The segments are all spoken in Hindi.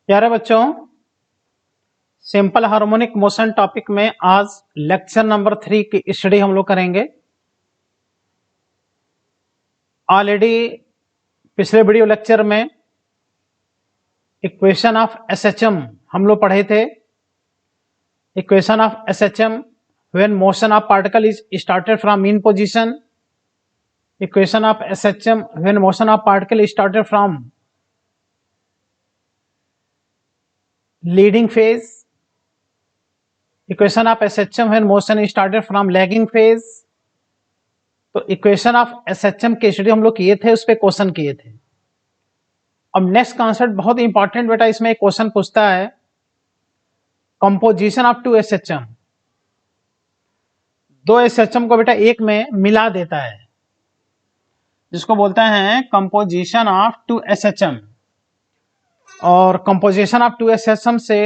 प्यारे बच्चों, सिंपल हार्मोनिक मोशन टॉपिक में आज लेक्चर नंबर 3 की स्टडी हम लोग करेंगे। ऑलरेडी पिछले वीडियो लेक्चर में इक्वेशन ऑफ एसएचएम हम लोग पढ़े थे। Equation of SHM when motion of particle is started from mean position. Equation of SHM when motion of particle started from leading phase. Equation of SHM when motion started from lagging phase. तो इक्वेशन ऑफ एसएचएम के स्टडी हम लोग किए थे, उस पर क्वेश्चन किए थे। अब नेक्स्ट कॉन्सेप्ट बहुत इंपॉर्टेंट बेटा, इसमें एक क्वेश्चन पूछता है कंपोजिशन ऑफ टू एसएचएम। दो एसएचएम को बेटा एक में मिला देता है, जिसको बोलते हैं कंपोजिशन ऑफ टू एसएचएम। और कंपोजिशन ऑफ टू एसएचएम से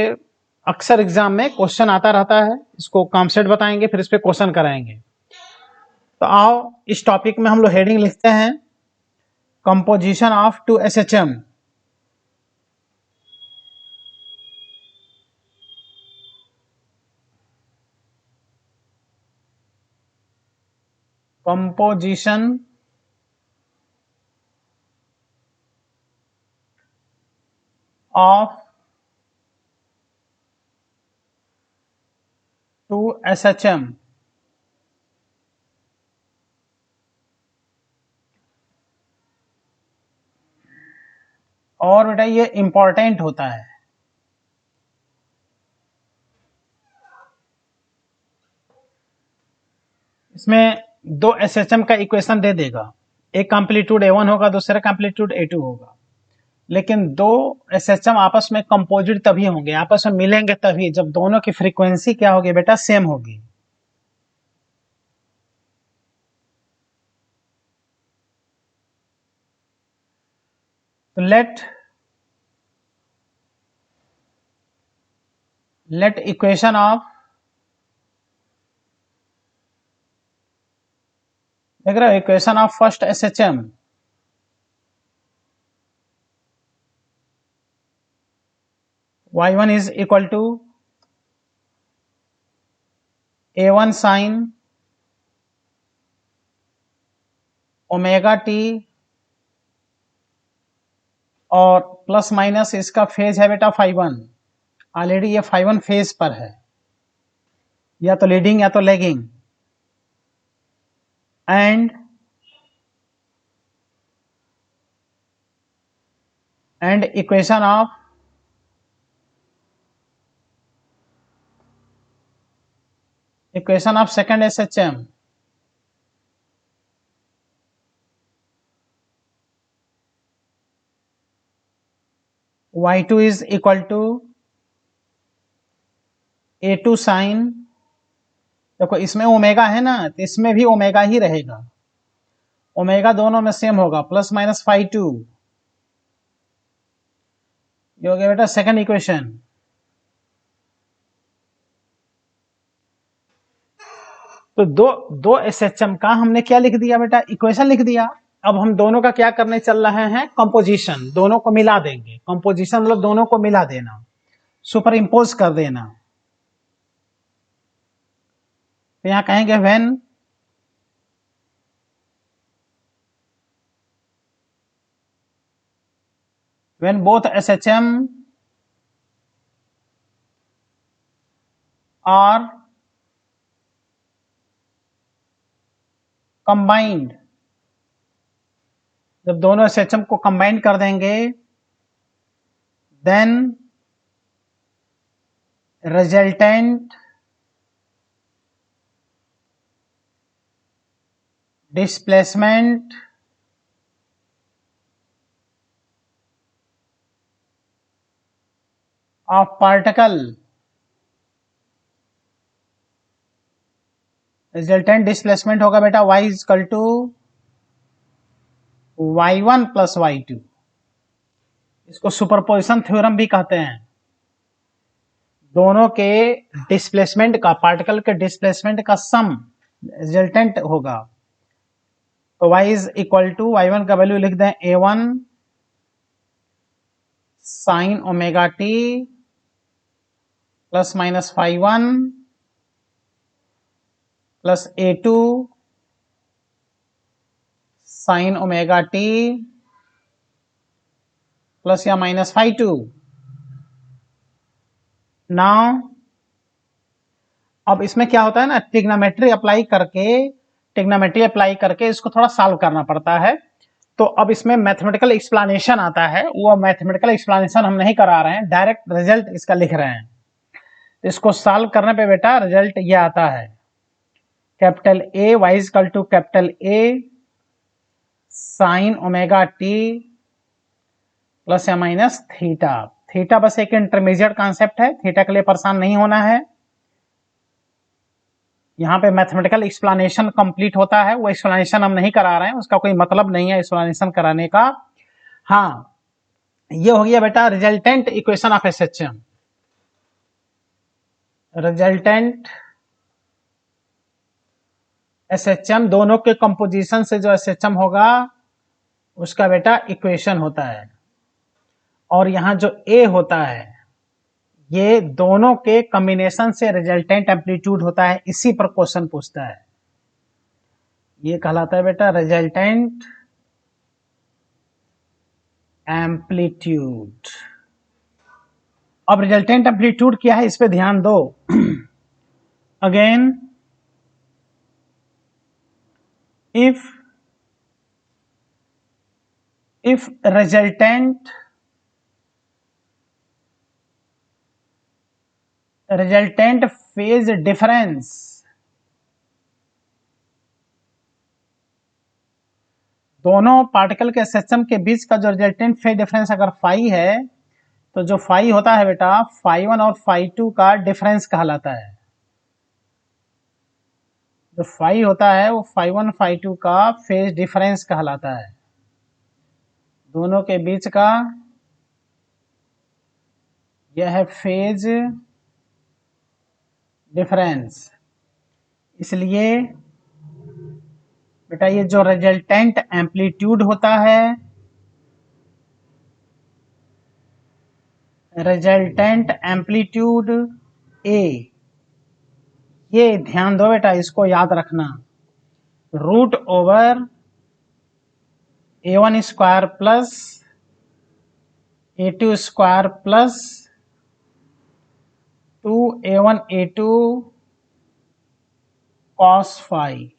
अक्सर एग्जाम में क्वेश्चन आता रहता है। इसको कॉन्सेप्ट बताएंगे, फिर इस पे क्वेश्चन कराएंगे। तो आओ इस टॉपिक में हम लोग हेडिंग लिखते हैं composition of two SHM. Composition of two SHM. और बेटा ये इंपॉर्टेंट होता है। इसमें दो एसएचएम का इक्वेशन दे देगा, एक का एम्पलीट्यूड A1 होगा, दूसरे का एम्पलीट्यूड A2 होगा। लेकिन दो एसएचएम आपस में कंपोजिट तभी होंगे, आपस में मिलेंगे तभी जब दोनों की फ्रीक्वेंसी क्या होगी बेटा, सेम होगी। तो लेट इक्वेशन ऑफ, देख रहे हो, equation of first SHM y1 is equal to A1 sin omega T, और प्लस माइनस इसका फेज है बेटा φ1। ऑलरेडी ये φ1 फेज पर है, या तो लीडिंग या तो lagging. And equation of second SHM y2 is equal to A2 sin, देखो इसमें ओमेगा है ना, तो इसमें भी ओमेगा ही रहेगा। ओमेगा दोनों में सेम होगा, प्लस माइनस φ2। ये हो गया बेटा सेकंड इक्वेशन। तो दो एसएचएम का हमने क्या लिख दिया बेटा, इक्वेशन लिख दिया। अब हम दोनों का क्या करने चल रहे हैं, कंपोजिशन। दोनों को मिला देंगे। कंपोजिशन मतलब दोनों को मिला देना, सुपर इम्पोज कर देना। तो यहां कहेंगे when both SHM are combined, जब दोनों SHM को कंबाइन कर देंगे, then resultant displacement of particle, resultant displacement होगा बेटा y is equal to y1 plus y2। इसको सुपरपोजिशन थ्योरम भी कहते हैं। दोनों के डिस्प्लेसमेंट का, पार्टिकल के डिस्प्लेसमेंट का सम रिजल्टेंट होगा। तो y is equal to y1 का वैल्यू लिख दें A1 sine omega T plus minus phi one plus A2 sine omega T plus या माइनस फाई टू। नाउ अब इसमें क्या होता है ना, ट्रिग्नोमेट्री अप्लाई करके इसको थोड़ा सॉल्व करना पड़ता है। तो अब इसमें मैथमेटिकल एक्सप्लेनेशन आता है, वो मैथमेटिकल एक्सप्लेनेशन हम नहीं करा रहे हैं, डायरेक्ट रिजल्ट इसका लिख रहे हैं। इसको सॉल्व करने पे बेटा रिजल्ट ये आता है, capital A y equal to capital A sine omega T plus या माइनस थीटा। थीटा बस एक इंटरमीडिएट कॉन्सेप्ट है, थीटा के लिए परेशान नहीं होना है। यहाँ पे मैथमेटिकल एक्सप्लेनेशन कंप्लीट होता है, वो एक्सप्लेनेशन हम नहीं करा रहे हैं, उसका कोई मतलब नहीं है एक्सप्लेनेशन कराने का। हाँ, ये हो गया बेटा resultant equation of SHM. Resultant SHM दोनों के कंपोजिशन से जो एसएचएम होगा उसका बेटा इक्वेशन होता है। और यहाँ जो ए होता है ये दोनों के कॉम्बिनेशन से रिजल्टेंट एम्पलीट्यूड होता है, इसी पर क्वेश्चन पूछता है। ये कहलाता है बेटा रिजल्टेंट एम्पलीट्यूड। अब रिजल्टेंट एम्पलीट्यूड क्या है इस पे ध्यान दो। Again if resultant phase difference दोनों पार्टिकल के सिस्टम के बीच का जो रिजल्टेंट फेज डिफरेंस अगर फाई है तो जो फाई होता है बेटा फाई वन और फाई टू का डिफरेंस कहलाता है। जो फाई होता है वो फाई वन फाई टू का फेज डिफरेंस कहलाता है, दोनों के बीच का यह है फेज डिफरेंस। इसलिए बेटा ये जो रिजल्टेंट एम्पलीट्यूड होता है, रिजल्टेंट एम्पलीट्यूड ए, ये ध्यान दो बेटा, इसको याद रखना, root over A1 square plus A2 square plus 2A1 A2 cos phi.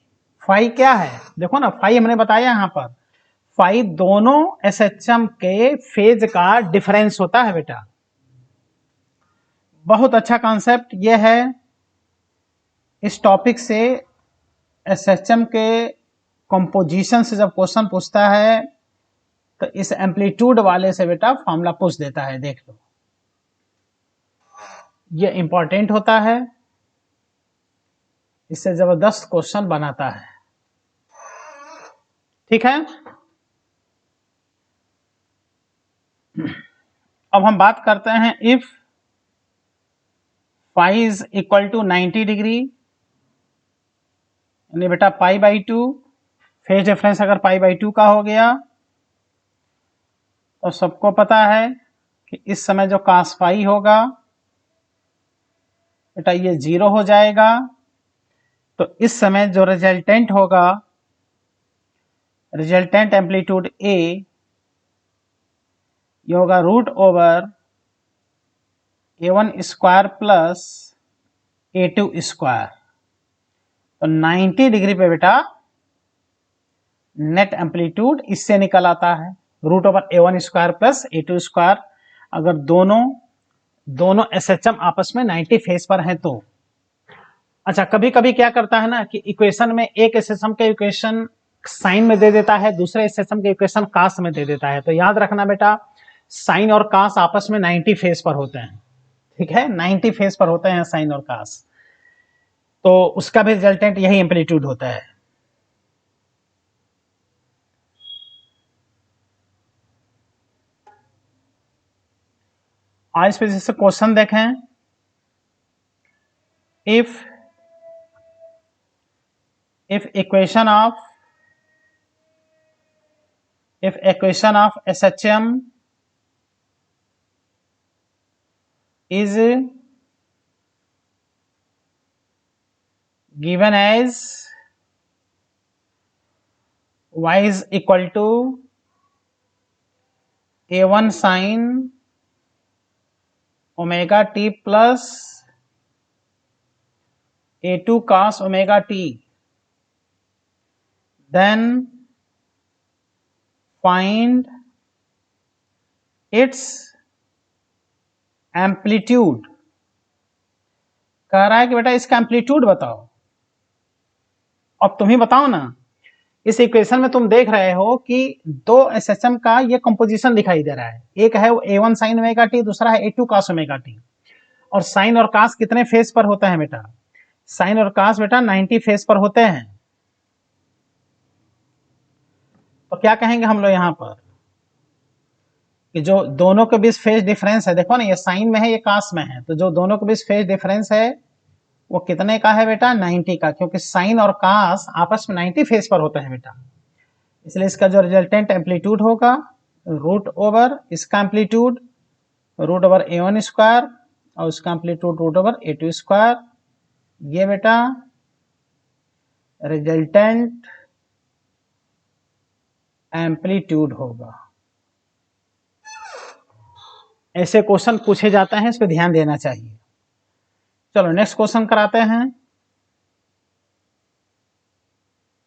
Phi क्या है देखो ना, फाई हमने बताया यहां पर, फाई दोनों एसएचएम के फेज का डिफरेंस होता है बेटा। बहुत अच्छा कॉन्सेप्ट ये है। इस टॉपिक से एसएचएम के कंपोजिशन से जब क्वेश्चन पूछता है तो इस एम्पलीट्यूड वाले से बेटा फॉर्मूला पूछ देता है, देख लो, ये इंपॉर्टेंट होता है, इससे जबरदस्त क्वेश्चन बनाता है। ठीक है, अब हम बात करते हैं if phi is equal to 90 degree, यानी बेटा pi by two, phase difference अगर पाई बाई टू का हो गया तो सबको पता है कि इस समय जो कास फाई होगा बेटा ये 0 हो जाएगा। तो इस समय जो रिजल्टेंट होगा, रिजल्टेंट एम्पलीट्यूड ए, ये होगा root over A1 square plus A2 square. तो 90 डिग्री पे बेटा नेट एम्पलीट्यूड इससे निकल आता है, root over A1 square plus A2 square. अगर दोनों एसएचएम आपस में 90 फेज पर हैं तो। अच्छा, कभी कभी क्या करता है ना कि इक्वेशन में एक एसएचएम के इक्वेशन साइन में दे देता है, दूसरे एसएचएम के इक्वेशन कास में दे देता है। तो याद रखना बेटा साइन और कास आपस में 90 फेज पर होते हैं। ठीक है, 90 फेज पर होते हैं साइन और कास, तो उसका भी रिजल्टेंट यही एम्पलीट्यूड होता है। आज पे जैसे क्वेश्चन देखें, if equation of SHM is given as y is equal to a1 sin omega t plus a2 cos omega t, then find its amplitude. कह रहा है कि बेटा इसका एम्पलीट्यूड बताओ। अब तुम ही बताओ ना, इस इक्वेशन में तुम देख रहे हो कि दो एसएचएम का ये कंपोजिशन दिखाई दे रहा है, एक है a1 sin ओमेगा टी, दूसरा है a2 cos ओमेगा टी। और साइन और कास कितने फेज पर होते हैं बेटा? साइन और कास बेटा 90 फेज पर होते हैं। तो क्या कहेंगे हम लोग यहां पर कि जो दोनों के बीच फेज डिफरेंस है, देखो ना ये साइन में है ये कास में है, तो जो दोनों के बीच फेज डिफरेंस है वो कितने का है बेटा? 90 का, क्योंकि साइन और कास आपस में 90 फेज पर होते हैं बेटा। इसलिए इसका जो रिजल्टेंट एम्पलीट्यूड होगा रूट ओवर इसका amplitude root over a1 square और इसका amplitude root over a2 square. ये बेटा रिजल्टेंट एम्पलीट्यूड होगा। ऐसे क्वेश्चन पूछे जाते हैं, इस पर ध्यान देना चाहिए। चलो नेक्स्ट क्वेश्चन कराते हैं।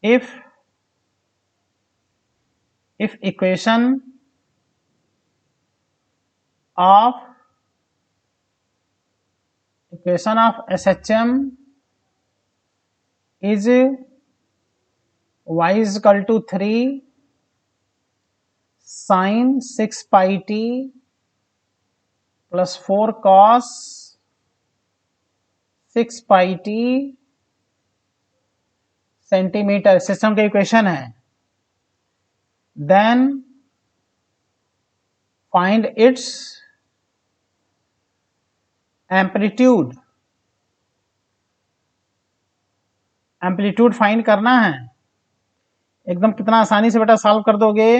if equation of SHM is y is equal to 3 sin 6 pi t plus 4 cos 6 pi t centimetre system का इक्वेशन है, then find its amplitude. Amplitude find करना है। एकदम कितना आसानी से बेटा सॉल्व कर दोगे।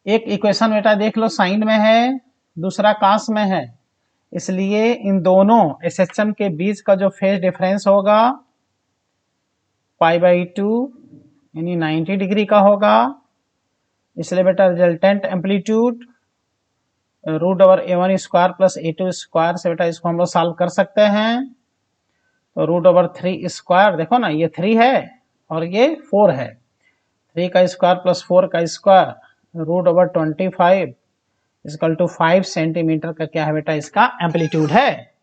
एक इक्वेशन बेटा देख लो साइन में है, दूसरा कास में है, इसलिए इन दोनों एसएचएम के बीच का जो फेज डिफरेंस होगा π/2 यानी 90 डिग्री का होगा। इसलिए बेटा resultant amplitude root over a1 square plus a2 square से बेटा इसको हम लोग सॉल्व कर सकते हैं। तो रूट ओवर 3 स्क्वायर, देखो ना ये 3 है और ये 4 है, 3 का स्क्वायर प्लस 4 का square root over 25 equal to 5 centimetre का क्या है बेटा? इसका एम्पलीट्यूड है।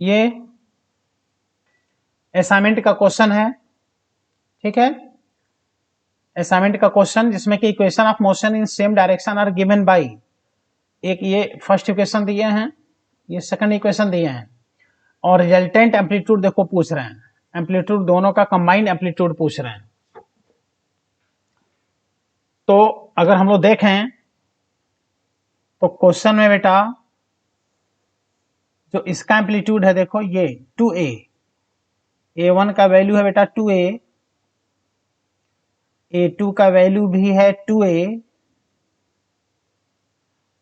ये असाइनमेंट का क्वेश्चन है, ठीक है। असाइनमेंट का क्वेश्चन जिसमें कि equation of motion in same direction are given by, एक ये फर्स्ट इक्वेशन दिए हैं, ये सेकंड इक्वेशन दिए हैं, और रिजल्टेंट एम्पलीट्यूड देखो पूछ रहे हैं। एम्पलीट्यूड दोनों का कंबाइंड एम्पलीट्यूड पूछ रहे हैं। तो अगर हम लोग देखें तो क्वेश्चन में बेटा जो इसका एम्पलीट्यूड है देखो ये 2a, a1 का वैल्यू है बेटा 2a, a2 का वैल्यू भी है 2a,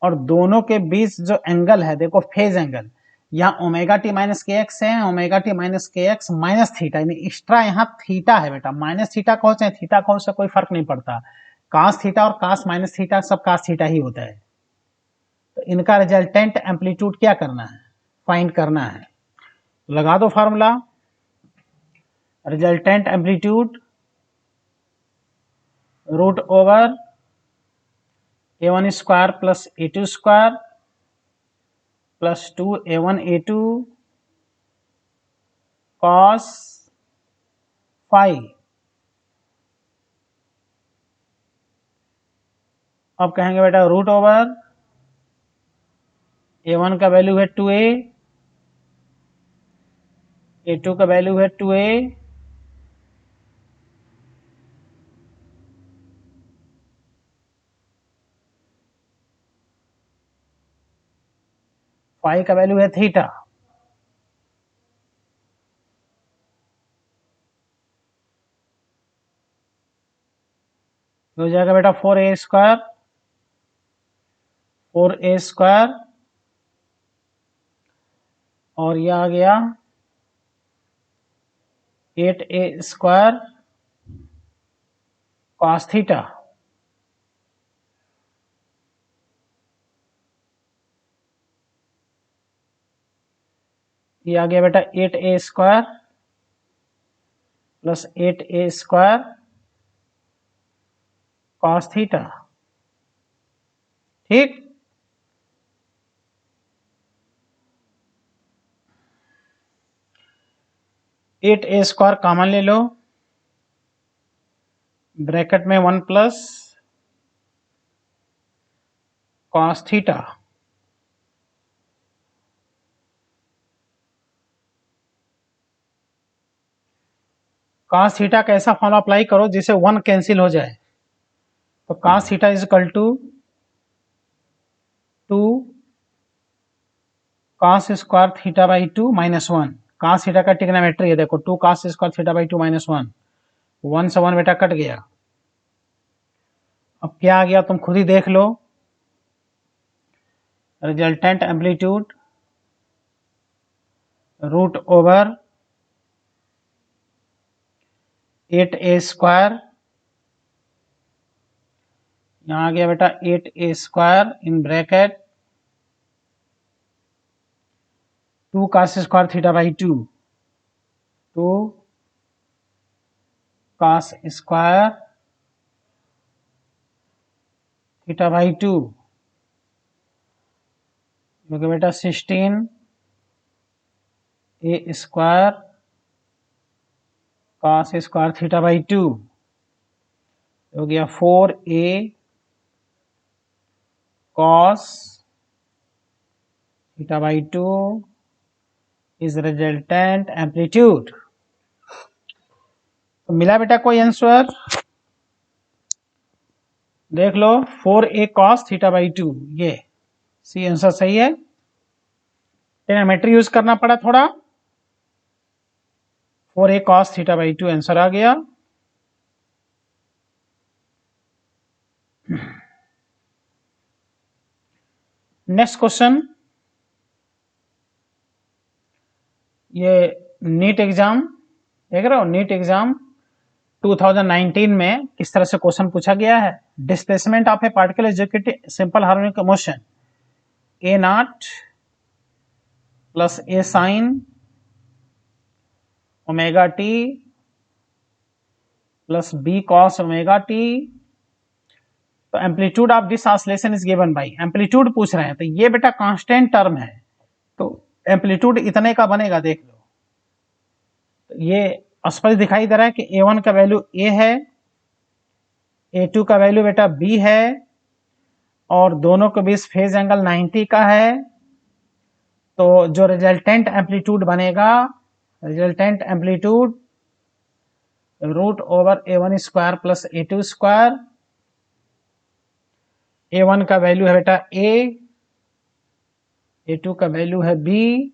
और दोनों के बीच जो एंगल है देखो फेज एंगल, यहाँ ओमेगा टी माइनस के एक्स है, ओमेगा टी माइनस के एक्स माइनस थीटा, यानी एक्स्ट्रा यहाँ थीटा है बेटा। माइनस थीटा कहो चाहे थीटा कहो से कोई फर्क नहीं पड़ता, कास थीटा और कास माइनस थीटा सब कास थीटा ही होता है। तो इनका रिजल्टेंट एम्पलीट्यूड क्या करना है? फाइंड करना है। लगा दो formula, resultant amplitude root over a1 square plus a2 square plus 2a1 a2 cos phi। अब कहेंगे बेटा रूट ओवर a1 का वैल्यू है 2a, a2 का वैल्यू है 2a, फाई का वैल्यू है थीटा। हो जाएगा बेटा 4a², 4a², और ये आ गया 8a² cos थीटा। ये आ गया बेटा 8a² plus 8a² cos theta. ठीक, एट ए स्क्वायर कॉमन ले लो, ब्रैकेट में 1 plus cos theta. cos theta का ऐसा फॉर्मूला अप्लाई करो जिसे 1 कैंसिल हो जाए, तो cos theta is equal to 2 cos square theta by 2 minus 1। cos theta का ट्रिग्नोमेट्री है, देखो 2 cos square theta by 2 minus 1, 1 से 1 बेटा कट गया। अब क्या आ गया तुम खुद ही देख लो, resultant amplitude root over 8a², यहां आ गया बेटा 8a² in bracket 2 cos square theta by 2, 2 cos square theta by 2, जो कि बेटा 16a² cos square theta by 2, हो गया 4a cos theta by 2 is resultant amplitude. तो मिला बेटा कोई आंसर? देख लो 4a cos थीटा बाई 2, ये सी आंसर सही है। ट्रिग्नोमेट्री यूज करना पड़ा थोड़ा, 4a cos theta by 2 answer आ गया। नेक्स्ट क्वेश्चन, ये नीट एग्जाम देख रहे हो, नीट एग्जाम 2019 में किस तरह से क्वेश्चन पूछा गया है। Displacement of a particle executive simple harmonic motion a naught plus a sine omega T plus b cos omega T. तो amplitude of this oscillation is given by, amplitude पूछ रहे हैं तो ये बेटा कांस्टेंट टर्म है, तो एम्पलीट्यूड इतने का बनेगा, देख लो। तो ये स्पष्ट दिखाई दे रहा है कि A1 का वैल्यू A है, A2 का वैल्यू बेटा B है, और दोनों के बीच फेज एंगल 90 का है। तो जो रिजल्टेंट एम्पलीट्यूड बनेगा, resultant amplitude root over A1² plus A2²। A1 का वैल्यू है बेटा A, A2 का वैल्यू है B,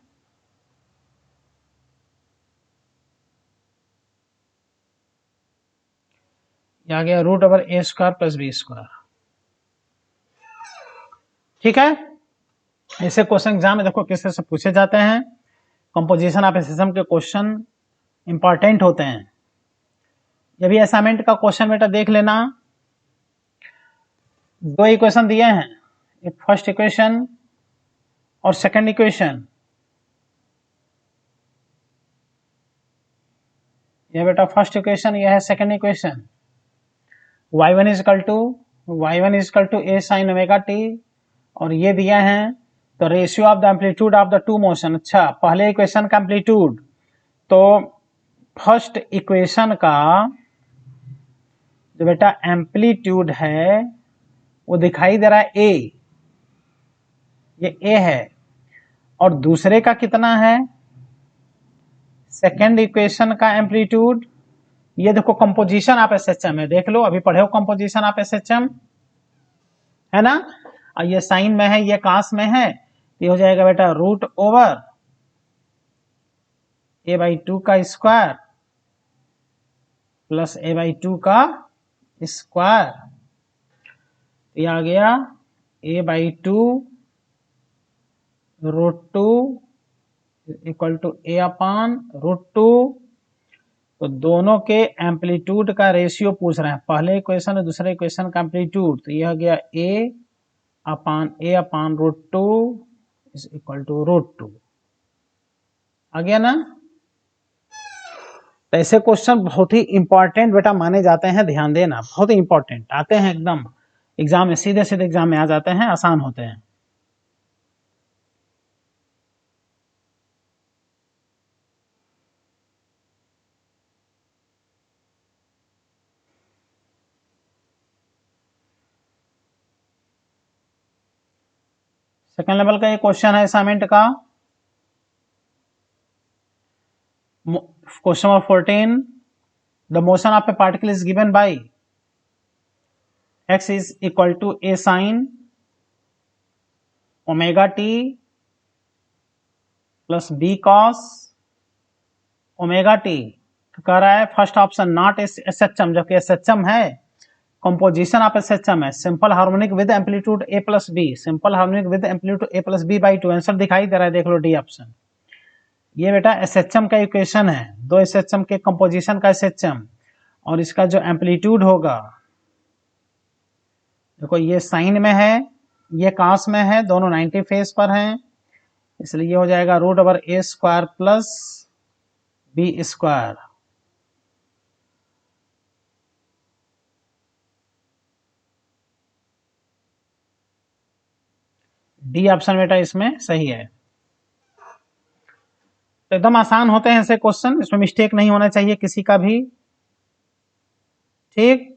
आ गया root over A² plus B²। ठीक है, ऐसे क्वेश्चन एग्जाम में देखो किस तरह से पूछे जाते हैं। कंपोजिशन ऑफ ए सिस्टम के क्वेश्चन इंपॉर्टेंट होते हैं। ये भी असाइनमेंट का क्वेश्चन बेटा देख लेना, दो इक्वेशन दिए हैं, एक फर्स्ट इक्वेशन और सेकंड इक्वेशन। यह बेटा फर्स्ट इक्वेशन, यह है second equation. y1 is equal to a sine omega T, और ये दिया है तो ratio of the amplitude of the two motion. अच्छा, पहले इक्वेशन का एम्पलीट्यूड, तो फर्स्ट इक्वेशन का जो बेटा एम्पलीट्यूड है वो दिखाई दे रहा है a, ये a है, और दूसरे का कितना है, सेकेंड इक्वेशन का एम्पलीट्यूड। ये देखो कंपोजिशन ऑफ एसएचएम है, देख लो अभी पढ़े हो कंपोजिशन ऑफ एसएचएम, है ना। और ये साइन में है, ये कास में है, ये हो जाएगा बेटा रूट ओवर a/2 का स्क्वायर प्लस a/2 का स्क्वायर। ये आ गया a/2 √2 इक्वल टू a/√2। तो दोनों के एम्पलीट्यूड का रेशियो पूछ रहे हैं, पहले इक्वेशन और दूसरे इक्वेशन का एम्पलीट्यूड। तो यह गया a/√2 इज इक्वल टू √2। आ गया ना। तो ऐसे क्वेश्चन बहुत ही इंपॉर्टेंट बेटा माने जाते हैं, ध्यान देना, बहुत ही इंपॉर्टेंट आते हैं, एकदम एग्जाम में सीधे सीधे एग्जाम में आ जाते हैं, आसान होते हैं। सेकंड लेवल का ये क्वेश्चन है असाइनमेंट का, question number 14। The motion of a particle is given by x is equal to a sin omega t plus b cos omega t। तो कह रहा है फर्स्ट ऑप्शन नॉट SHM, जबकि SHM है, कंपोजिशन ऑफ SHM है simple harmonic with amplitude a plus B, simple harmonic with amplitude a plus B by 2। Answer दिखाई दे रहा है, देख लो डी ऑप्शन। ये बेटा SHM का इक्वेशन है, दो SHM के कंपोजिशन का SHM, और इसका जो एम्पलीट्यूड होगा, देखो ये साइन में है, ये कास में है, दोनों 90 फेज पर हैं, इसलिए ये हो जाएगा √a² plus b²। D option बेटा इसमें सही है। तो एकदम आसान होते हैं ऐसे क्वेश्चन, इसमें मिस्टेक नहीं होना चाहिए किसी का भी, ठीक।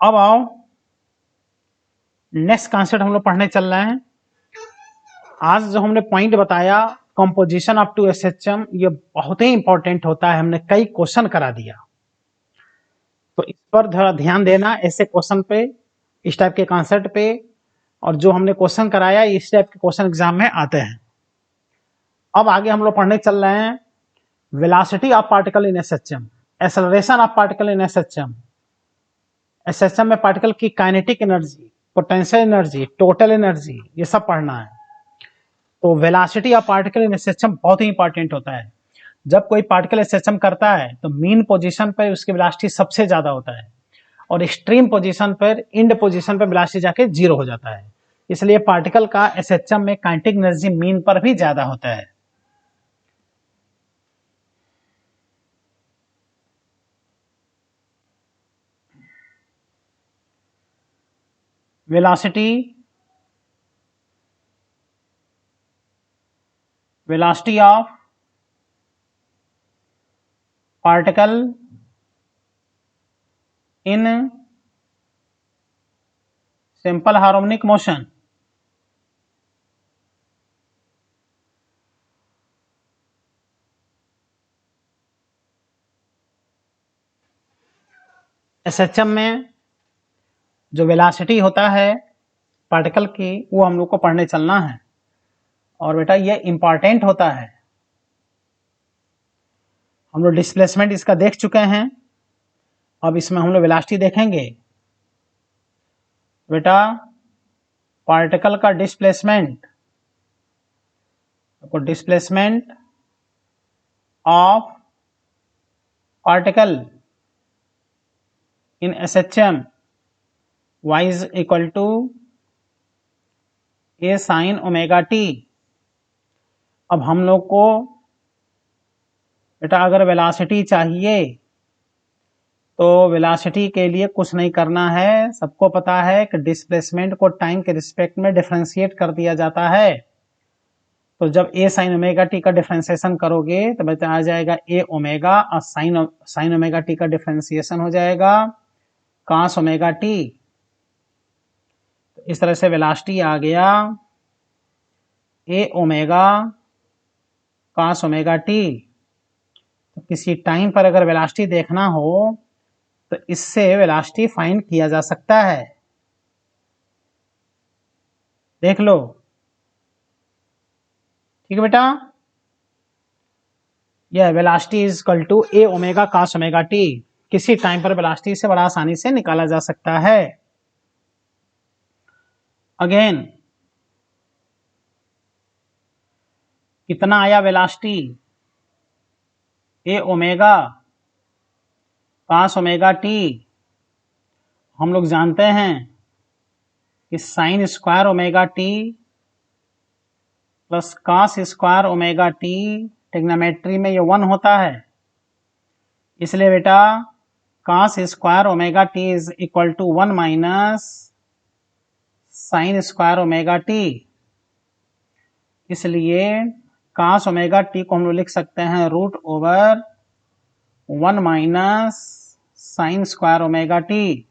अब आओ नेक्स्ट कॉन्सेप्ट हम लोग पढ़ने चल रहे हैं। आज जो हमने पॉइंट बताया कंपोजिशन ऑफ 2 SHM, ये बहुत ही इंपॉर्टेंट होता है, हमने कई क्वेश्चन करा दिया, तो इस पर थोड़ा ध्यान देना, ऐसे क्वेश्चन पे, इस टाइप के कॉन्सेप्ट पे, और जो हमने क्वेश्चन कराया इस टाइप के क्वेश्चन एग्जाम में आते हैं। अब आगे हम लोग पढ़ने चल रहे हैं velocity of particle in SHM, acceleration of particle in SHM। SHM में पार्टिकल की kinetic energy, potential energy, total energy, ये सब पढ़ना है। तो velocity of particle in SHM बहुत ही इंपॉर्टेंट होता है। जब कोई पार्टिकल SHM करता है तो मीन पोजीशन पर उसकी वेलोसिटी सबसे ज्यादा होता है, और एक्सट्रीम पोजीशन पर, इंड पोजीशन पर वेलोसिटी जाके 0 हो जाता है। इसलिए पार्टिकल का SHM में काइनेटिक एनर्जी मीन पर भी ज्यादा होता है। velocity of particle in simple harmonic motion। SHM में जो वेलोसिटी होता है पार्टिकल की, वो हम लोग को पढ़ने चलना है, और बेटा ये इंपॉर्टेंट होता है। हम लोग डिस्प्लेसमेंट इसका देख चुके हैं, अब इसमें हम लोग वेलोसिटी देखेंगे। बेटा पार्टिकल का displacement, displacement of particle in SHM y is equal to a sin omega t। अब हम लोग को बेटा अगर वेलोसिटी चाहिए तो वेलोसिटी के लिए कुछ नहीं करना है, सबको पता है कि डिस्प्लेसमेंट को टाइम के रिस्पेक्ट में डिफरेंशिएट कर दिया जाता है। तो जब a sin ओमेगा t का डिफरेंशिएशन करोगे तो बेटा आ जाएगा a ओमेगा, और sin ओमेगा t का डिफरेंशिएशन हो जाएगा cos ओमेगा t। तो इस तरह से वेलोसिटी आ गया a omega cos omega t। तो किसी टाइम पर अगर वेलोसिटी देखना हो तो इससे वेलोसिटी फाइंड किया जा सकता है, देख लो, ठीक है बेटा। यह velocity is equal to a omega cos omega t। किसी टाइम पर वेलोसिटी से बड़ा आसानी से निकाला जा सकता है। अगेन कितना आया velocity, A omega cos omega T. हम लोग जानते हैं कि sine square omega T plus cos square omega T trigonometry में ये 1 होता है, इसलिए बेटा cos square omega T is equal to 1 minus sine square omega T. इसलिए cos ओमेगा टी को हम लोग लिख सकते हैं root over 1 minus sine square omega T.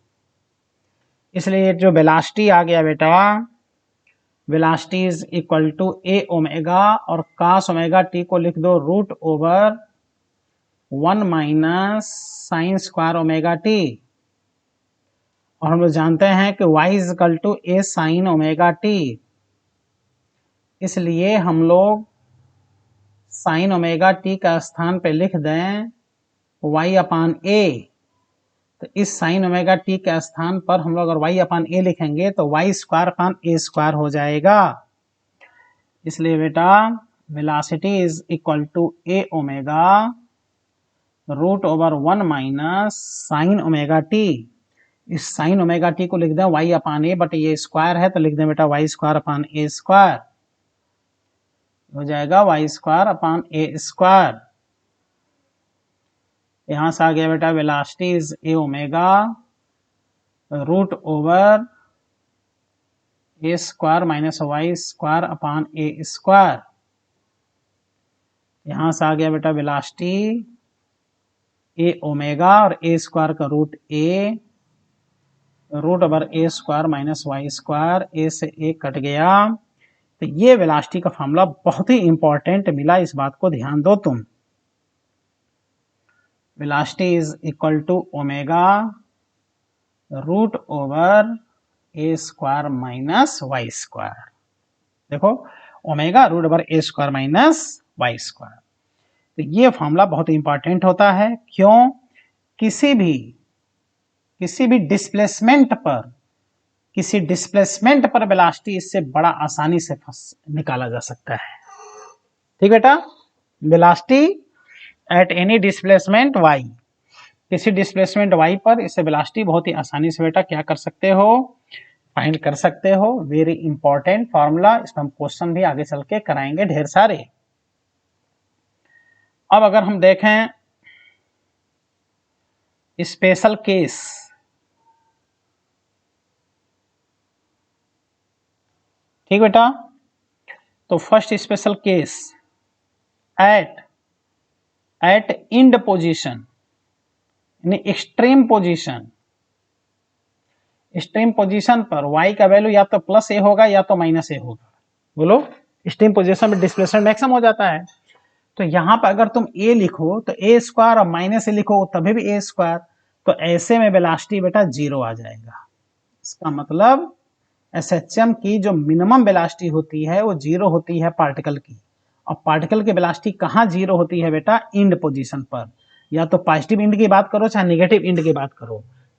इसलिए जो वेलोसिटी आ गया बेटा, velocity is equal to A omega और cos ओमेगा टी को लिख दो root over 1 minus sine square omega T. और हम लोग जानते हैं कि y is equal to A sine omega T, इसलिए हम लोग साइन ओमेगा टी का स्थान पे लिख दें y अपान ए। तो इस साइन ओमेगा टी के स्थान पर हम लोग अगर y अपान ए लिखेंगे तो y स्क्वायर अपान ए स्क्वायर हो जाएगा। इसलिए बेटा velocity is equal to A omega root over 1 minus sine omega T. इस साइन ओमेगा टी को लिख दें y अपान ए, बट ये स्क्वायर है तो लिख दें बेटा y स्क्वायर अपान ए स्क्वायर हो जाएगा, y स्क्वायर अपान ए स्क्वायर। यहां से आ गया बेटा velocity is A omega root over A square minus Y square upon A square. यहां से आ गया बेटा वेलोसिटी ए ओमेगा और ए स्क्वायर का root A root over A square minus Y square, ए से ए कट गया। तो ये वेलोसिटी का फॉर्मूला बहुत ही इंपॉर्टेंट मिला, इस बात को ध्यान दो तुम। Velocity is equal to omega root over A square minus Y square. देखो omega root over A square minus Y square. तो ये फॉर्मूला बहुत इंपॉर्टेंट होता है। क्यों? किसी भी डिस्प्लेसमेंट पर वेलोसिटी इससे बड़ा आसानी से निकाला जा सकता है। ठीक बेटा, velocity at any displacement y, किसी डिस्प्लेसमेंट y पर इससे वेलोसिटी बहुत ही आसानी से बेटा क्या कर सकते हो, फाइंड कर सकते हो। वेरी इंपॉर्टेंट फॉर्मूला, इसमें हम क्वेश्चन भी आगे चल के कराएंगे ढेर सारे। अब अगर हम देखें स्पेशल केस, ठीक बेटा, तो first special case at end position यानी एक्सट्रीम पोजीशन पर y का वैल्यू या तो प्लस ए होगा या तो माइनस ए होगा। बोलो, एक्सट्रीम पोजीशन में डिस्प्लेसमेंट मैक्सिमम हो जाता है। तो यहां पर अगर तुम a लिखो तो ए स्क्वायर और माइनस ए लिखो तभी भी ए स्क्वायर, तो ऐसे में वेलोसिटी बेटा 0 आ जाएगा। इसका मतलब एसएचएम की जो मिनिमम वेलोसिटी होती है वो 0 होती है पार्टिकल की। और पार्टिकल की वेलोसिटी कहाँ 0 होती है बेटा? इंड पोजीशन पर। या तो पॉजिटिव इंड की बात करो चाहे नेगेटिव इंड की बात करो,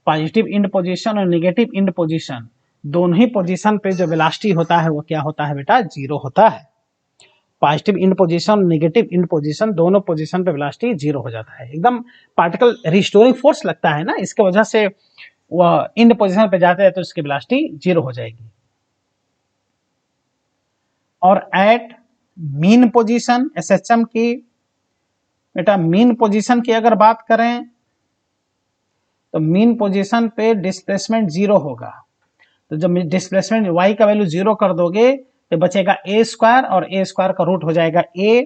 पॉजिटिव इंड पोजीशन और नेगेटिव इंड पोजीशन दोनों ही पोजीशन पे जो वेलोसिटी होता है वो क्या होता है बेटा? 0 होता है। Positive end position, negative end position, दोनों पोजीशन पे वेलोसिटी 0 हो जाता है। एकदम पार्टिकल रिस्टोरिंग फोर्स लगता है ना, इसके वजह से वह इंड पोजीशन पे जाते हैं तो इसकी वेलोसिटी 0 हो जाएगी। और एट मीन पोजीशन एसएचएम की बेटा, मीन पोजीशन की अगर बात करें तो मीन पोजीशन पे डिस्प्लेसमेंट 0 होगा। तो जब डिस्प्लेसमेंट y का वैल्यू 0 कर दोगे तो बचेगा ए स्क्वायर और ए स्क्वायर का रूट हो जाएगा a।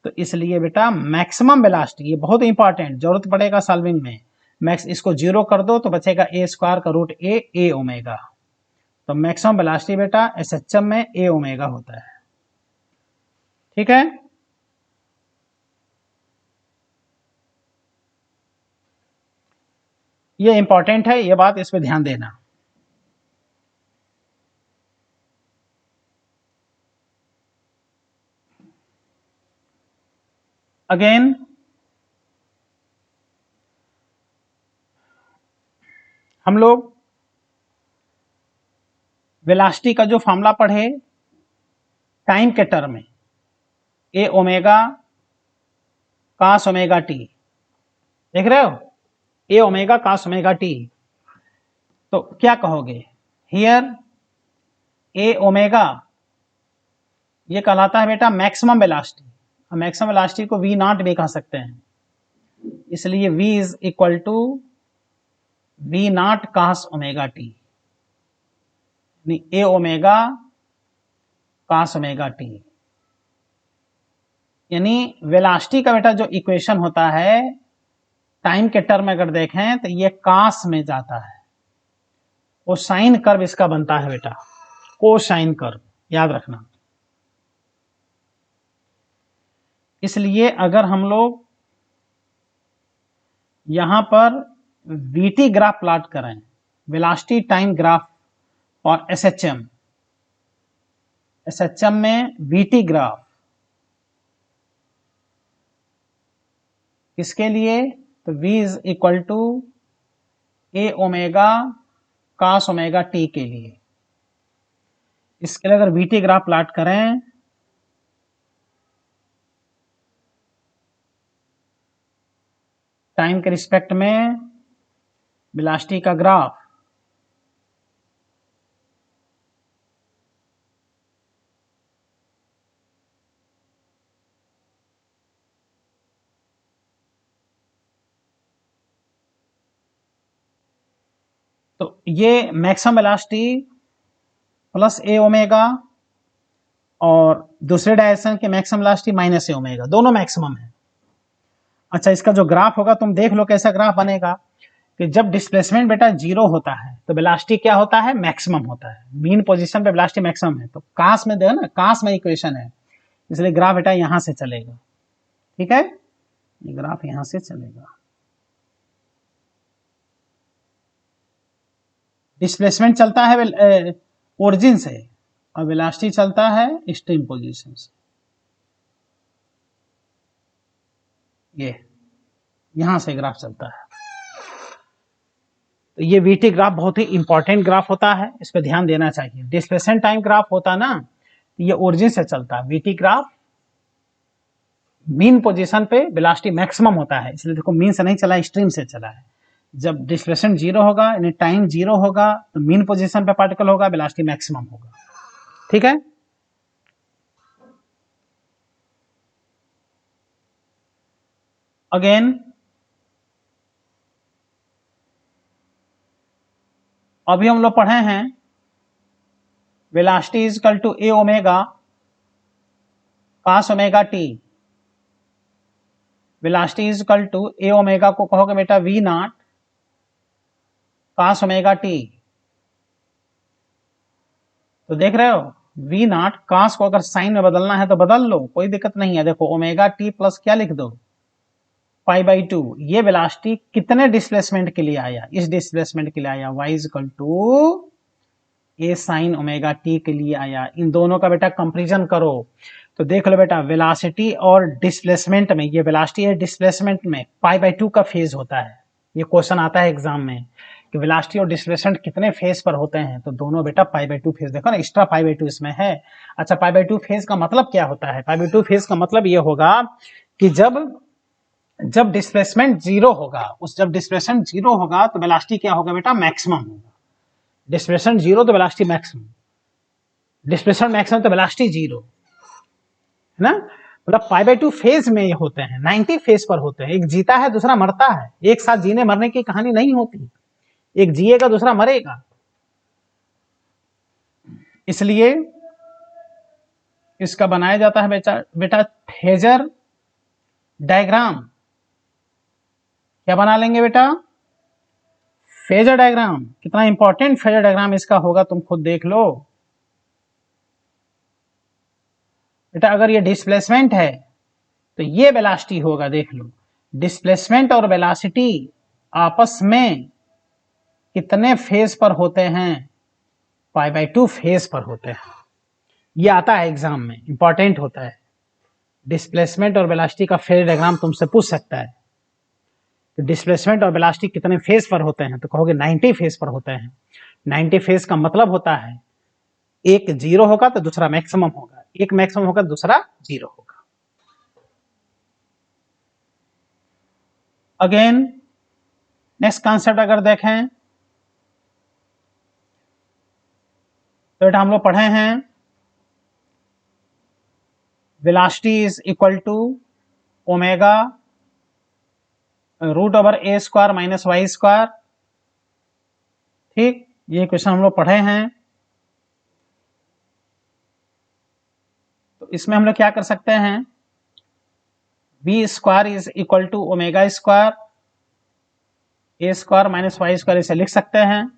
तो इसलिए बेटा मैक्सिमम वेलोसिटी, ये बहुत इंपॉर्टेंट, जरूरत पड़ेगा सॉल्विंग में, मैक्स इसको 0 कर दो तो बचेगा ए स्क्वायर का रूट ए ओमेगा। तो मैक्सिमम वेलोसिटी बेटा एसएचएम में ए ओमेगा होता है। ठीक है, ये इंपॉर्टेंट है, ये बात इस पे ध्यान देना। अगेन हम लोग वेलोसिटी का जो फॉर्मूला पढ़े टाइम के टर्म में, ए ओमेगा कॉस ओमेगा टी, देख रहे हो, ए ओमेगा कॉस ओमेगा टी। तो क्या कहोगे, हियर ए ओमेगा ये कहलाता है बेटा मैक्सिमम वेलोसिटी, मैक्सिमम वेलोसिटी को वी नॉट भी कह सकते हैं, इसलिए v is equal to V naught cos omega T, A omega cos omega T. यानी वेलोसिटी का बेटा जो इक्वेशन होता है टाइम के टर्म में अगर देखें तो ये कॉस में जाता है, वो साइन कर्व इसका बनता है बेटा, कोसाइन कर्व, याद रखना। इसलिए अगर हम लोग यहां पर वीटी ग्राफ प्लॉट करें, वेलोसिटी टाइम ग्राफ और एसएचएम में वीटी ग्राफ किसके लिए, तो v is equal to A omega cos omega T के लिए। इसके लिए अगर वीटी ग्राफ प्लॉट करें टाइम के रिस्पेक्ट में वेलोसिटी का ग्राफ, तो ये maximum velocity plus A omega और दूसरे डायरेक्शन के maximum velocity minus A omega, दोनों मैक्सिमम है। अच्छा, इसका जो ग्राफ होगा तुम देख लो कैसा ग्राफ बनेगा कि जब डिस्प्लेसमेंट बेटा जीरो होता है तो वेलोसिटी क्या होता है, मैक्सिमम होता है, मीन पोजीशन पे वेलोसिटी मैक्सिमम है। तो कास में देखो ना, कास में इक्वेशन है, इसलिए ग्राफ बेटा यहां से चलेगा, ठीक है, ये ग्राफ यहां से चलेगा। डिस्प्लेसमेंट चलता है ओरिजिन से और वेलोसिटी चलता है एक्सट्रीम पोजीशन से, ये यहां से ग्राफ चलता है। तो ये वीटी ग्राफ बहुत ही इंपॉर्टेंट ग्राफ होता है, इस पर ध्यान देना चाहिए। डिस्प्लेसमेंट टाइम ग्राफ होता ना, ये ओरिजिन से चलता है, वीटी ग्राफ मीन पोजीशन पे वेलोसिटी मैक्सिमम होता है, इसलिए देखो मीन से नहीं चला, एक्सट्रीम से चला है। जब डिस्प्लेसमेंट जीरो होगा यानी टाइम जीरो होगा तो मीन पोजीशन पे पार्टिकल होगा, वेलोसिटी मैक्सिमम होगा, ठीक है। अगेन अभी हम लोग पढ़े हैं velocity is equal to A omega cos omega T, velocity is equal to A omega को कहोगे बेटा V naught cos omega T. तो देख रहे हो वी नॉट, कॉस को अगर साइन में बदलना है तो बदल लो, कोई दिक्कत नहीं है। देखो ओमेगा टी प्लस क्या लिख दो, पाई बाई टू। ये वेलोसिटी कितने डिस्प्लेसमेंट के लिए आया, इस डिस्प्लेसमेंट के लिए आया, y is equal to A sine omega T के लिए आया। इन दोनों का बेटा कंपैरिजन करो तो देख लो बेटा वेलोसिटी और डिस्प्लेसमेंट में, ये वेलोसिटी है डिस्प्लेसमेंट में पाई बाई टू का फेज होता है। ये क्वेश्चन आता है एग्जाम में कि वेलोसिटी और डिस्प्लेसमेंट कितने फेज पर होते हैं, तो दोनों बेटा पाई बाई टू फेज, देखो ना एक्स्ट्रा पाई बाई टू इसमें है। अच्छा, पाई बाई टू फेज का मतलब क्या होता है, पाई बाई टू फेज का मतलब ये होगा कि जब डिस्प्लेसमेंट जीरो होगा, जब डिस्प्लेसमेंट जीरो होगा तो वेलोसिटी क्या होगा बेटा, मैक्सिमम होगा। डिस्प्लेसमेंट जीरो तो वेलोसिटी मैक्सिमम, डिस्प्लेसमेंट मैक्सिमम तो वेलोसिटी जीरो, है ना। मतलब पाई बाई टू फेज में होते हैं, 90 फेज पर होते हैं, एक जीता है दूसरा मरता है, एक साथ जीने मरने की कहानी नहीं होती, एक जिएगा दूसरा मरेगा। इसलिए इसका बनाया जाता है बेटा फेजर डायग्राम। क्या बना लेंगे बेटा, फेजर डायग्राम। कितना इंपॉर्टेंट फेजर डायग्राम इसका होगा तुम खुद देख लो बेटा। अगर ये डिस्प्लेसमेंट है तो ये वेलोसिटी होगा, देख लो डिस्प्लेसमेंट और वेलोसिटी आपस में कितने फेज पर होते हैं, पाई बाई टू फेज पर होते हैं। ये आता है एग्जाम में, इंपॉर्टेंट होता है। डिस्प्लेसमेंट और वेलोसिटी का फेजर डायग्राम तुमसे पूछ सकता है। तो डिस्प्लेसमेंट और वेलोसिटी कितने फेज पर होते हैं, तो कहोगे 90 फेज पर होते हैं। 90 फेज का मतलब होता है एक जीरो होगा तो दूसरा मैक्सिमम होगा, एक मैक्सिमम होगा दूसरा जीरो होगा। अगेन नेक्स्ट कॉन्सेप्ट अगर देखें तो बेटा हम लोग पढ़े हैं velocity is equal to omega root over A square minus Y square. ठीक, ये क्वेश्चन हम लोग पढ़े हैं। तो इसमें हम लोग क्या कर सकते हैं, B square is equal to omega square A square minus Y square, इसे लिख सकते हैं।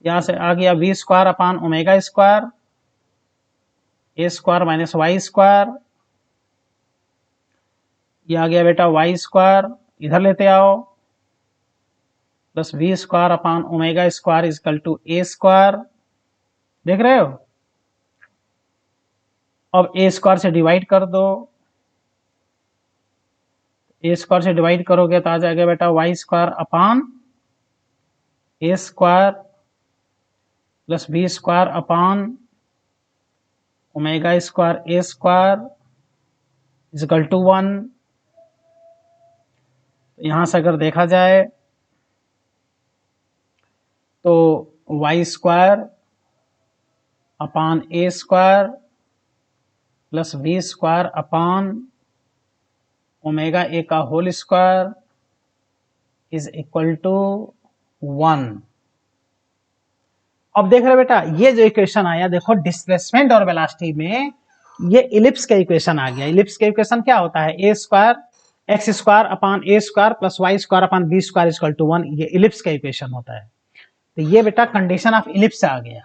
यहां से आ गया V square upon omega square ए स्क्वायर माइनस वाई स्क्वायर, ये आ गया बेटा वाई स्क्वायर, इधर लेते आओ, plus V square upon omega square is equal to A square. देख रहे हो, अब ए स्क्वायर से डिवाइड कर दो, ए स्क्वायर से डिवाइड करोगे तो आ जाएगा बेटा Y square upon A square plus b square upon omega square A square is equal to 1। यहां से अगर देखा जाए तो y square upon A square plus b square upon omega a का whole square is equal to 1। अब देख रहे बेटा ये जो इक्वेशन आया, देखो डिस्प्लेसमेंट और वेलोसिटी में ये इलिप्स का इक्वेशन आ गया। इलिप्स का इक्वेशन क्या होता है, A square X square upon A square plus Y square upon B square equal to 1, ये इलिप्स का इक्वेशन होता है। तो ये बेटा कंडीशन ऑफ इलिप्स आ गया,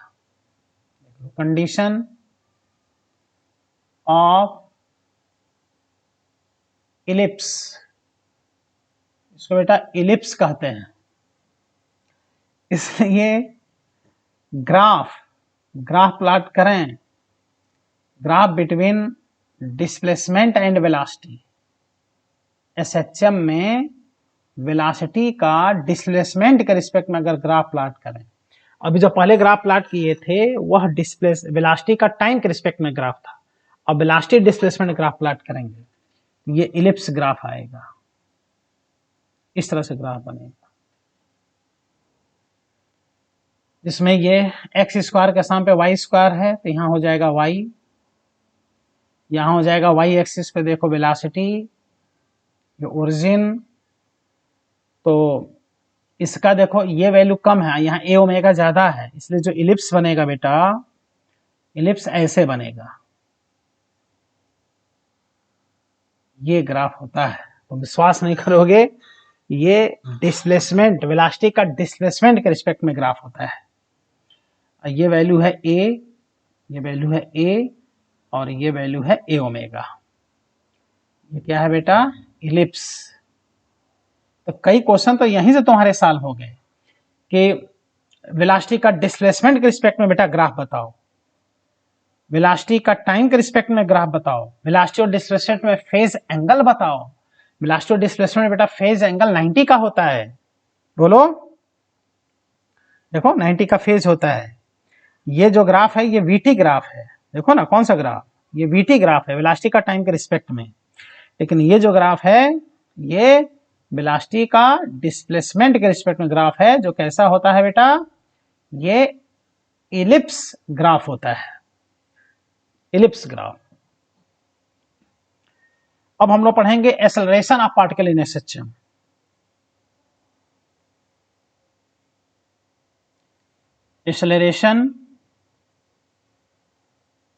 कंडीशन ऑफ इलिप्स, इसको बेटा इलिप्स कहते हैं। इसलिए ग्राफ प्लॉट करें, graph between displacement and velocity, SHM में वेलोसिटी का डिस्प्लेसमेंट के रिस्पेक्ट में अगर ग्राफ प्लॉट करें, अभी जो पहले ग्राफ प्लॉट किए थे वह वेलोसिटी का टाइम के रिस्पेक्ट में ग्राफ था, अब वेलोसिटी डिस्प्लेसमेंट ग्राफ प्लॉट करेंगे, ये इलिप्स ग्राफ आएगा, इस तरह से ग्राफ बनेगा, जिसमें ये एक्स स्क्वायर के स्थान पे वाई स्क्वायर है, तो यहां हो जाएगा वाई, यहां हो जाएगा वाई एक्सिस पे देखो वेलोसिटी, ये ओरिजिन, तो इसका देखो ये वैल्यू कम है, यहाँ ए ओमेगा ज्यादा है, इसलिए जो इलिप्स बनेगा बेटा, इलिप्स ऐसे बनेगा, ये ग्राफ होता है। तो विश्वास नहीं करोगे, ये डिस्प्लेसमेंट वेलोसिटी का डिस्प्लेसमेंट के रिस्पेक्ट में ग्राफ होता है। ये वैल्यू है ए, ये वैल्यू है ए, और ये वैल्यू है ए ओमेगा, ये क्या है बेटा, इलिप्स। तो कई क्वेश्चन तो यहीं से तुम्हारे सॉल्व हो गए कि वेलोसिटी का डिस्प्लेसमेंट के रिस्पेक्ट में बेटा ग्राफ बताओ, वेलोसिटी का टाइम के रिस्पेक्ट में ग्राफ बताओ, वेलोसिटी और डिस्प्लेसमेंट में फेज एंगल बताओ। वेलोसिटी और डिस्प्लेसमेंट में बेटा फेज एंगल 90 का होता है, बोलो, देखो 90 का फेज होता है। ये जो ग्राफ है ये वीटी ग्राफ है, देखो ना कौन सा ग्राफ, ये वीटी ग्राफ है वेलोसिटी का टाइम के रिस्पेक्ट में, लेकिन ये जो ग्राफ है ये वेलोसिटी का डिस्प्लेसमेंट के रिस्पेक्ट में ग्राफ है, जो कैसा होता है बेटा, ये इलिप्स ग्राफ होता है, इलिप्स ग्राफ। अब हम लोग पढ़ेंगे acceleration of particle in SHM. Acceleration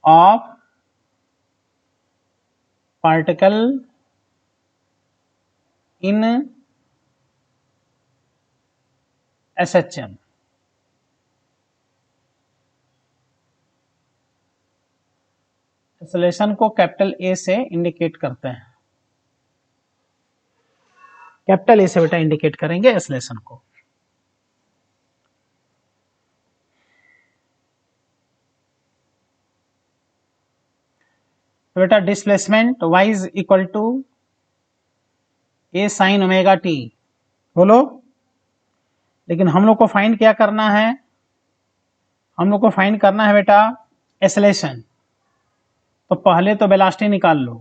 of particle in SHM. Acceleration को कैपिटल ए से इंडिकेट करते हैं, कैपिटल ए से बेटा इंडिकेट करेंगे एक्सेलरेशन को। तो बेटा displacement y is equal to A sine omega T. बोलो, लेकिन हम लोग को फाइंड क्या करना है? हम लोग को फाइंड करना है बेटा एक्सेलरेशन। तो पहले तो वेलोसिटी निकाल लो,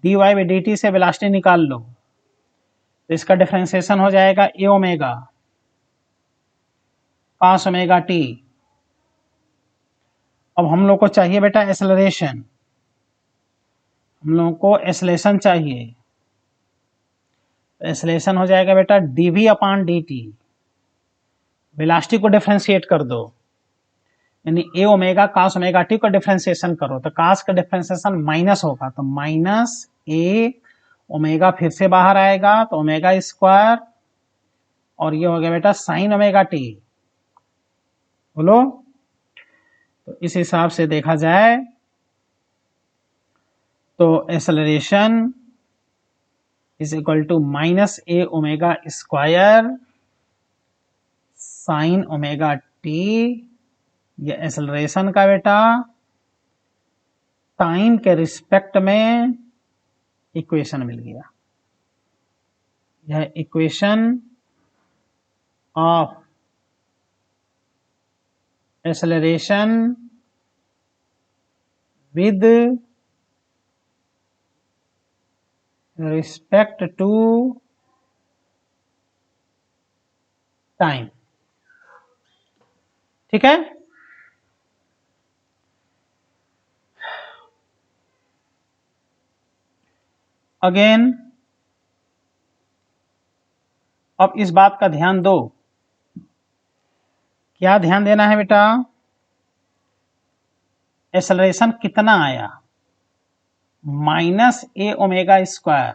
dy बाई dt से वेलोसिटी निकाल लो, तो इसका डिफरेंशिएशन हो जाएगा ए ओमेगा cos ओमेगा टी। अब हम लोग को चाहिए बेटा एक्सेलरेशन, हम लोगों को एक्सेलरेशन चाहिए। एक्सेलरेशन हो जाएगा बेटा dv अपान dt, वेलोसिटी को डिफरेंशिएट कर दो, यानी ए ओमेगा cos ओमेगा टी को डिफरेंशिएशन करो, तो cos का डिफरेंशिएशन माइनस होगा, तो माइनस ए ओमेगा फिर से बाहर आएगा, तो ओमेगा स्क्वायर, और ये हो गया बेटा साइन ओमेगा टी। बोलो, तो इस हिसाब से देखा जाए तो acceleration is equal to minus A omega square sine omega T. ये एक्सेलरेशन का बेटा टाइम के रिस्पेक्ट में इक्वेशन मिल गया। यह equation of acceleration with respect to time. ठीक है, अगेन अब इस बात का ध्यान दो। क्या ध्यान देना है बेटा? एक्सेलरेशन कितना आया? Minus A omega square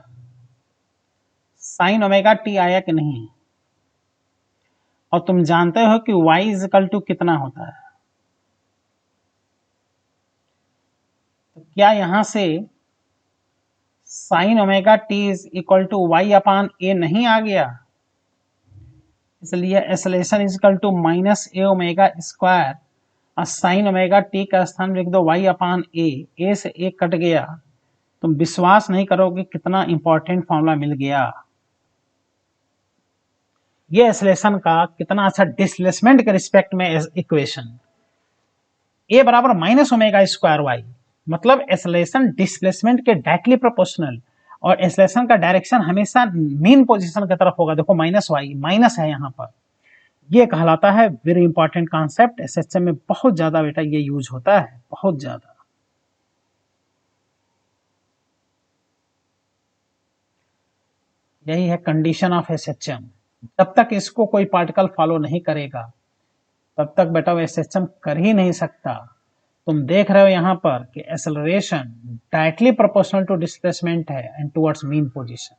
sine omega T आया कि नहीं? और तुम जानते हो कि y इज इक्वल टू कितना होता है? तो क्या यहां से sine omega T is equal to Y upon A नहीं आ गया? इसलिए acceleration is equal to minus A omega square, और साइन ओमेगा टी का स्थान लिख दो वाई अपान ए से ए कट गया। तुम विश्वास नहीं करोगे कितना इंपॉर्टेंट फॉर्मूला मिल गया। ये एक्सेलरेशन का कितना अच्छा डिस्प्लेसमेंट के रिस्पेक्ट में इक्वेशन, ए बराबर माइनस ओमेगा स्क्वायर वाई, मतलब एक्सेलरेशन डिस्प्लेसमेंट के डायरेक्टली प्रोपोर्शनल, और एक्सेलरेशन का डायरेक्शन हमेशा मीन पोजीशन की तरफ होगा। देखो माइनस वाई, माइनस है यहाँ पर, ये कहलाता है वेरी इंपॉर्टेंट कॉन्सेप्ट। एसएचएम में बहुत ज्यादा बेटा ये यूज होता है, बहुत ज्यादा। यही है कंडीशन ऑफ एसएचएम। जब तक इसको कोई पार्टिकल फॉलो नहीं करेगा तब तक बेटा वो एसएचएम कर ही नहीं सकता। तुम देख रहे हो यहाँ पर कि acceleration directly proportional to displacement है एंड टुवर्ड्स मीन पोजीशन,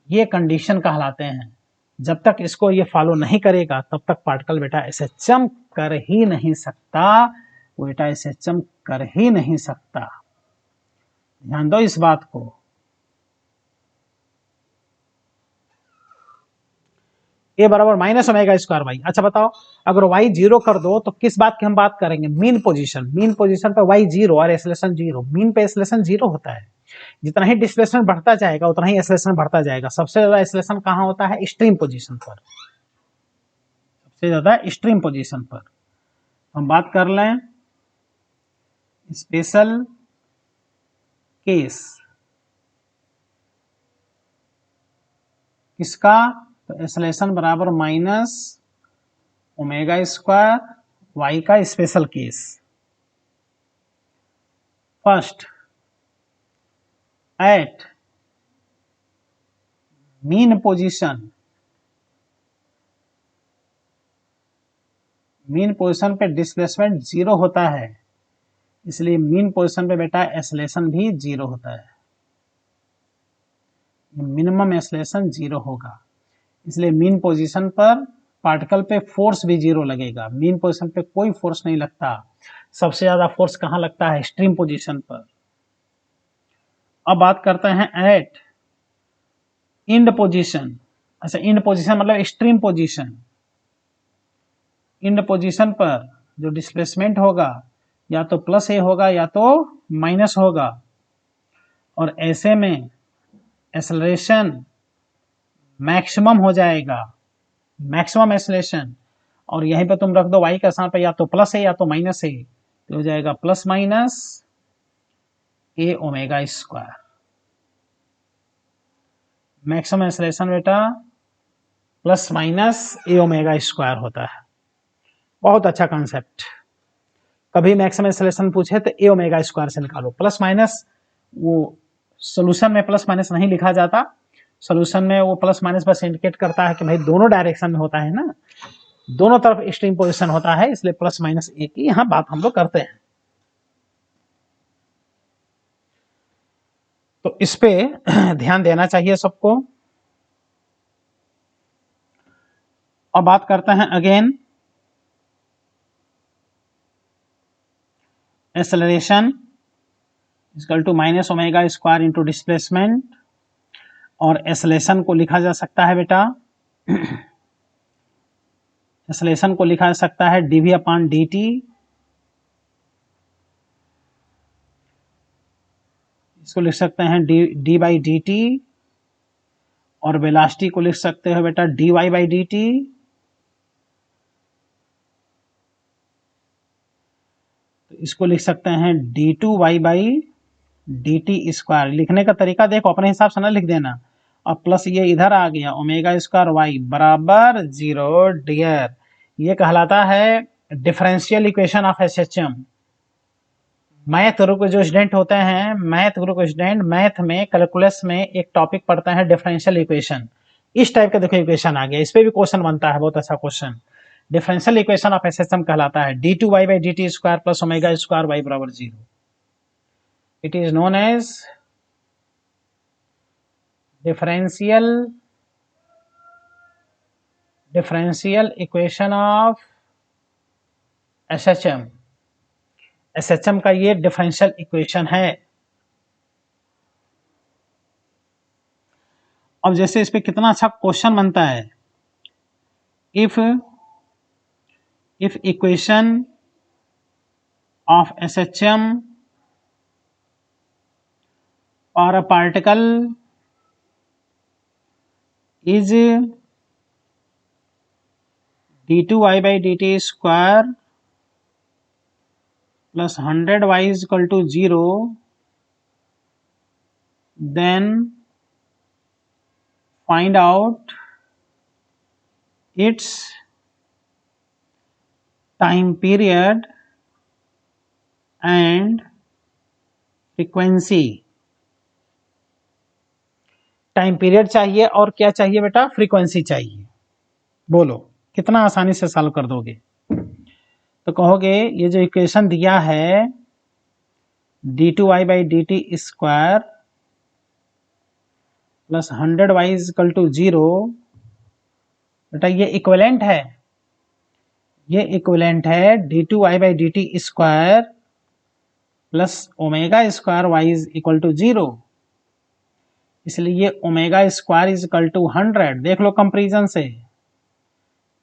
ये कंडीशन कहलाते हैं। जब तक इसको ये फॉलो नहीं करेगा तब तक पार्टिकल बेटा एसएचएम कर ही नहीं सकता, वो बेटा एसएचएम कर ही नहीं सकता। ध्यान दो इस बात को। ए बराबर माइनस ओमेगा स्क्वायर वाई। अच्छा बताओ, अगर वाई जीरो कर दो तो किस बात की हम बात करेंगे? Mean position. मीन पोजीशन पे वाई जीरो और एक्सेलरेशन जीरो। मीन पे एक्सेलरेशन जीरो होता है। जितना ही डिस्प्लेसमेंट बढ़ता जाएगा उतना ही एक्सेलरेशन बढ़ता जाएगा। सबसे ज्यादा एक्सेलरेशन कहाँ होता है? एक्सट्रीम पोजीशन पर, सबसे ज्यादा एक्सट्रीम पोजीशन पर। हम बात कर लें स्पेशल केस किसका? तो एक्सेलरेशन बराबर माइनस ओमेगा स्क्वायर वाई का special case. First, at mean position, mean position पे डिस्प्लेसमेंट जीरो होता है, इसलिए मीन पोजीशन पे बेटा एक्सेलरेशन भी जीरो होता है। मिनिमम एक्सेलरेशन जीरो होगा, इसलिए मीन पोजीशन पर पार्टिकल पे फोर्स भी जीरो लगेगा। मीन पोजीशन पे कोई फोर्स नहीं लगता। सबसे ज्यादा फोर्स कहां लगता है? एक्सट्रीम पोजीशन पर। अब बात करते हैं एट इंड पोजीशन। अच्छा, इंड पोजीशन मतलब एक्सट्रीम पोजीशन। इंड पोजीशन पर जो डिस्प्लेसमेंट होगा या तो प्लस ए होगा या तो माइनस होगा, और ऐसे में एक्सेलरेशन मैक्सिमम हो जाएगा, मैक्सिमम एक्सेलरेशन। और यहीं पे तुम रख दो y के स्थान पे या तो प्लस है या तो माइनस है, तो हो जाएगा plus minus A omega square. Maximum acceleration बेटा plus minus A omega square होता है। बहुत अच्छा कॉन्सेप्ट। कभी मैक्सिमम एक्सेलरेशन पूछे तो ए ओमेगा स्क्वायर से निकालो। प्लस माइनस वो सोल्यूशन में प्लस माइनस नहीं लिखा जाता, सोल्यूशन में वो प्लस माइनस बस इंडिकेट करता है कि भाई दोनों डायरेक्शन में होता है ना, दोनों तरफ एक्सट्रीम पोजीशन होता है, इसलिए प्लस माइनस ए की यहां बात हम लोग करते हैं। तो इस पे ध्यान देना चाहिए सबको। और बात करते हैं again acceleration equal to minus omega square into displacement. और एक्सेलरेशन को लिखा जा सकता है बेटा, एक्सेलरेशन को लिखा जा सकता है dv अपॉन dt, इसको लिख सकते हैं d बाई डी टी। और वेलोसिटी को लिख सकते हो बेटा dy बाई डी टी। तो इसको लिख सकते हैं d2y by d t square. लिखने का तरीका देखो अपने हिसाब से ना लिख देना। और प्लस ये इधर आ गया ओमेगा स्क्वायर वाई बराबर 0 डियर। ये कहलाता है differential equation of SHM. Math group के जो स्टूडेंट होते हैं, मैथ ग्रुप के स्टूडेंट मैथ में कैलकुलस में एक टॉपिक पढ़ते हैं डिफरेंशियल इक्वेशन। इस टाइप का देखो इक्वेशन आ गया, इस पे भी क्वेश्चन बनता है, बहुत अच्छा question. Differential equation of SHM कहलाता है d2y by d t square plus omega square y बराबर 0। It is known as differential equation of SHM। SHM का ये डिफरेंशियल इक्वेशन है। अब जैसे इस पे कितना अच्छा क्वेश्चन बनता है, इफ इक्वेशन ऑफ SHM और a particle is d2y by dt square plus 100y is equal to 0, then find out its time period and frequency। Time period चाहिए और क्या चाहिए बेटा, फ्रीक्वेंसी चाहिए। बोलो कितना आसानी से सॉल्व कर दोगे। तो कहोगे ये जो इक्वेशन दिया है d2y by d t square plus 100y is equal to 0, बेटा ये इक्विवेलेंट है, ये इक्विवेलेंट है d2y by d t square plus omega square y is equal to 0। इसलिए ये omega square is equal to 100, देख लो कंपैरिजन से।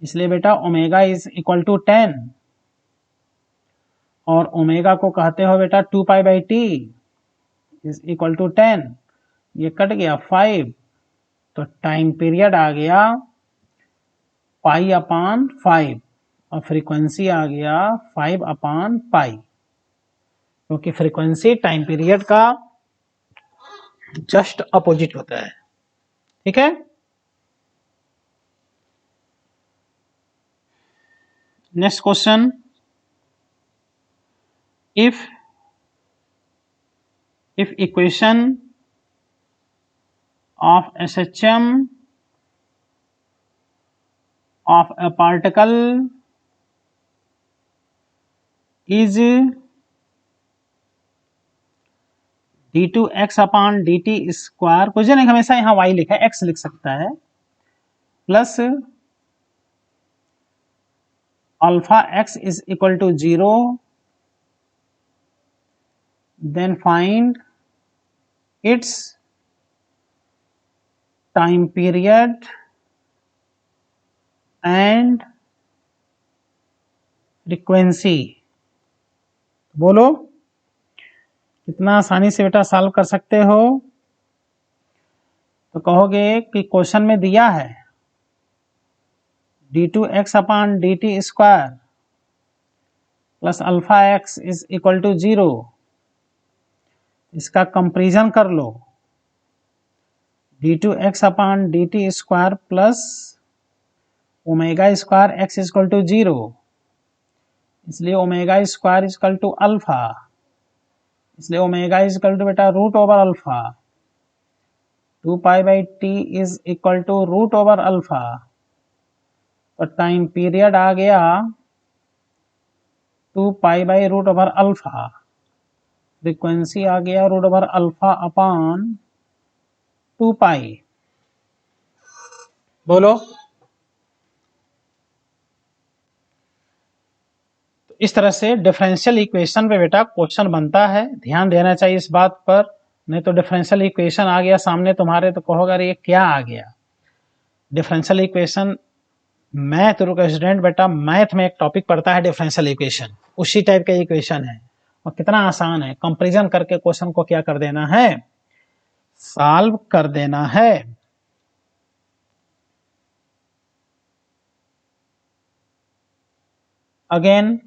इसलिए बेटा ओमेगा इज इक्वल टू 10 और ओमेगा को कहते हो बेटा 2 pi by T is equal to 10। ये कट गया 5, तो टाइम पीरियड आ गया पाई अपान 5 और फ्रीक्वेंसी आ गया 5 अपान पाई, क्योंकि फ्रीक्वेंसी टाइम पीरियड का जस्ट अपोजिट होता है। ठीक है, next question, if equation of SHM of a particle is d2x upon dt square, कुछ नहीं हमेशा यहाँ y लिखा है, x लिख सकता है, plus alpha x is equal to 0, then find its time period and frequency। बोलो कितना आसानी से बेटा सॉल्व कर सकते हो। तो कहोगे कि क्वेश्चन में दिया है d2x upon dt square plus alpha X is equal to 0, इसका कंपेरिजन कर लो। d2x upon dt square plus omega square X equal to 0, इसलिए omega square equal to alpha, इसलिए ओमेगा इक्वल टू बेटा root over alpha, 2 pi by T is equal to root over alpha. तो टाइम पीरियड आ गया 2 pi by root over alpha, frequency आ गया रूट ओवर अल्फा अपॉन 2 पाई। बोलो। तो इस तरह से डिफरेंशियल इक्वेशन पे बेटा क्वेश्चन बनता है, ध्यान देना चाहिए इस बात पर, नहीं तो डिफरेंशियल इक्वेशन आ गया सामने तुम्हारे तो कहोगे अरे ये क्या आ गया। डिफरेंशियल इक्वेशन मैथ का स्टूडेंट बेटा मैथ में एक टॉपिक पढ़ता है डिफरेंशियल इक्वेशन, उसी टाइप का इक्वेशन है और कितना आसान है, कंपैरिजन करके क्वेश्चन को क्या कर देना है, सॉल्व कर देना है। अगेन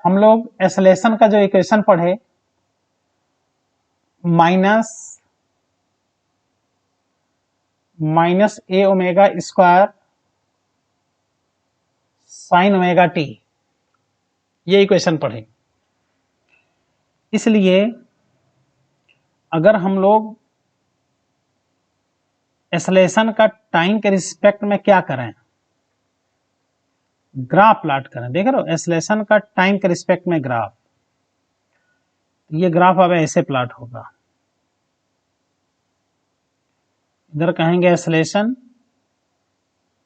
हम लोग एक्सेलेरेशन का जो इक्वेशन पढ़े, minus A omega square sine omega T, ये इक्वेशन पढ़े। इसलिए अगर हम लोग एक्सेलेरेशन का टाइम के रिस्पेक्ट में क्या करें, ग्राफ प्लॉट करें, देख रहे हो एक्सेलेरेशन का टाइम के रिस्पेक्ट में ग्राफ, ये ग्राफ अब ऐसे प्लॉट होगा, इधर कहेंगे एक्सेलेरेशन,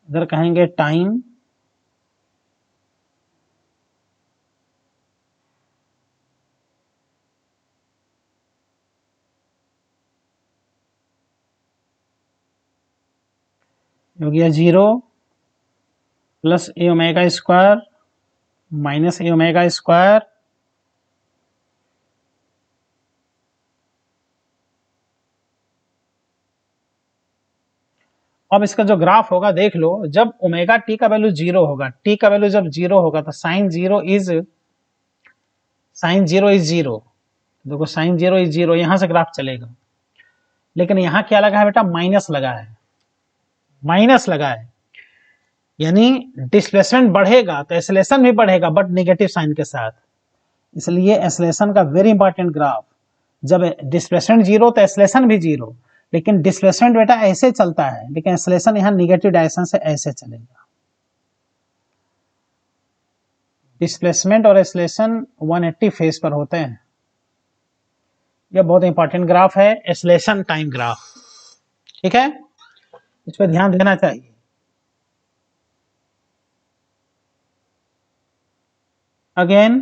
इधर कहेंगे टाइम, हो गया 0 plus A omega square minus A omega square, अब इसका जो ग्राफ होगा देख लो, जब ओमेगा टी का वैल्यू 0 होगा, टी का वैल्यू जब 0 होगा तो साइन जीरो इज 0, देखो साइन 0 इज 0, यहां से ग्राफ चलेगा। लेकिन यहां क्या लगा है बेटा, माइनस लगा है, माइनस लगा है, यानी डिस्प्लेसमेंट बढ़ेगा तो एक्सेलेरेशन भी बढ़ेगा बट नेगेटिव साइन के साथ। इसलिए एक्सेलेरेशन का वेरी इंपॉर्टेंट ग्राफ, जब डिस्प्लेसमेंट 0 तो एक्सेलेरेशन भी 0, लेकिन डिस्प्लेसमेंट बेटा ऐसे चलता है, लेकिन एक्सेलेरेशन यहां नेगेटिव डायरेक्शन से ऐसे चलेगा। डिस्प्लेसमेंट और एक्सेलेरेशन 180 फेज पर होते हैं। यह बहुत इंपॉर्टेंट ग्राफ है, एक्सेलेरेशन टाइम ग्राफ, ठीक है, इस पर ध्यान देना चाहिए। अगेन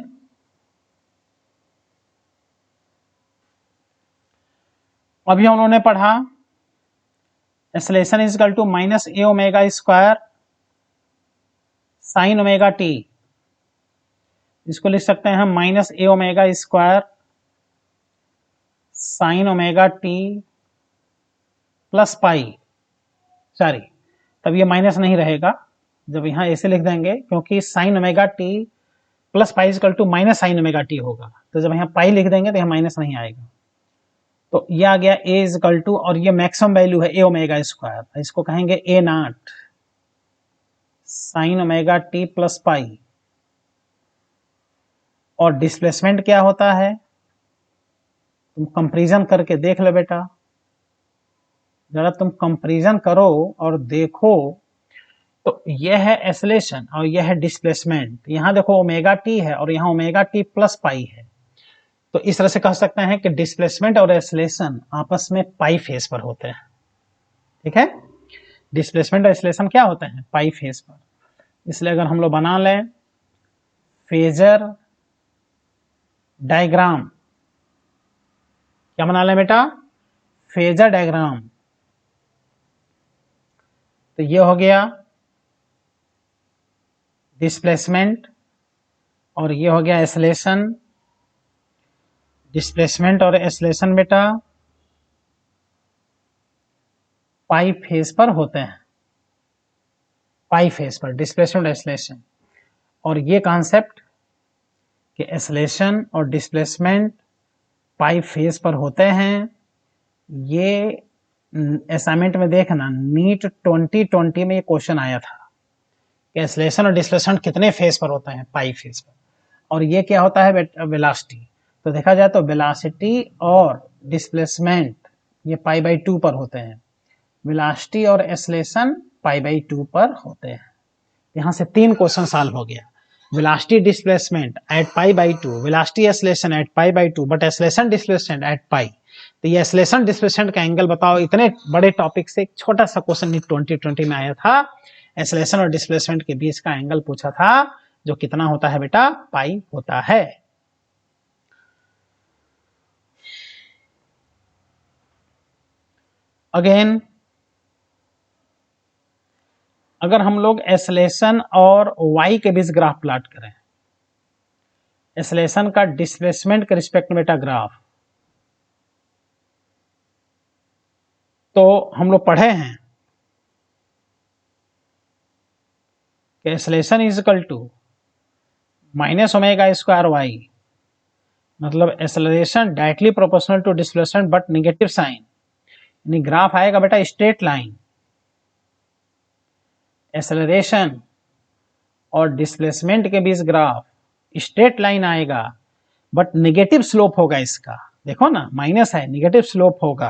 अभी हम लोगों ने पढ़ा acceleration is equal to minus A omega square sine omega T, इसको लिख सकते हैं हम minus A omega square sine omega T plus pi, sorry तब ये माइनस नहीं रहेगा, जब यहां ऐसे लिख देंगे क्योंकि sine omega T plus pi equal to minus sine omega t होगा, तो जब यहाँ पाई लिख देंगे तो यहाँ माइनस नहीं आएगा। तो ये आ गया ए इज इक्वल टू, और ये मैक्सिमम वैल्यू है ए ओमेगा स्क्वायर, इसको कहेंगे A naught sine omega T plus pi. और डिस्प्लेसमेंट क्या होता है, तुम कंपैरिजन करके देख लो बेटा, जरा तुम कंपैरिजन करो और देखो, तो यह है एक्सेलेरेशन और यह है डिस्प्लेसमेंट। यहां देखो ओमेगा टी है और यहां ओमेगा टी प्लस पाई है, तो इस तरह से कह सकते हैं कि डिस्प्लेसमेंट और एक्सेलेरेशन आपस में पाई फेज पर होते हैं, ठीक है, डिस्प्लेसमेंट और एक्सेलेरेशन क्या होते हैं, पाई फेज पर। इसलिए अगर हम लोग बना लें फेजर डायग्राम, क्या बना लें बेटा, फेजर डायग्राम, तो ये हो गया डिस्प्लेसमेंट और ये हो गया एक्सेलेरेशन डिस्प्लेसमेंट और एक्सेलरेशन बेटा पाई फेज पर होते हैं, पाई फेज पर डिस्प्लेसमेंट एक्सेलरेशन। और ये कॉन्सेप्ट कि एक्सेलरेशन और डिस्प्लेसमेंट पाई फेज पर होते हैं, ये असाइनमेंट में देखना नीट 2020 में ये क्वेश्चन आया था कि एक्सेलरेशन और डिस्प्लेसमेंट कितने फेज पर होते हैं, पाई फेज पर। और ये क्या होता है वेलोसिटी। तो देखा जाए तो वेलोसिटी और डिस्प्लेसमेंट ये पाई बाई 2 पर होते हैं, वेलोसिटी और एक्सेलरेशन पाई बाई 2 पर होते हैं। यहाँ से 3 क्वेश्चन सॉल्व हो गया। Velocity displacement at pi by 2, velocity acceleration at pi by 2, but acceleration displacement at pi. तो ये एक्सेलरेशन डिस्प्लेसमेंट का एंगल बताओ। इतने बड़े टॉपिक से एक छोटा सा क्वेश्चन 2020 में आया था, एक्सेलरेशन और डिस्प्लेसमेंट के बीच का एंगल पूछा था, जो कितना होता है बेटा, पाई होता है। अगेन अगर हम लोग एक्सेलरेशन और वाई के बीच ग्राफ प्लॉट करें, एक्सेलरेशन का डिस्प्लेसमेंट के रिस्पेक्ट में बेटा ग्राफ, तो हम लोग पढ़े हैं कि acceleration is equal to minus omega square Y, मतलब acceleration directly proportional to displacement but negative sign, यानी ग्राफ आएगा बेटा स्ट्रेट लाइन। एक्सेलरेशन और डिस्प्लेसमेंट के बीच ग्राफ स्ट्रेट लाइन आएगा, बट नेगेटिव स्लोप होगा इसका। देखो ना, माइनस है, नेगेटिव स्लोप होगा।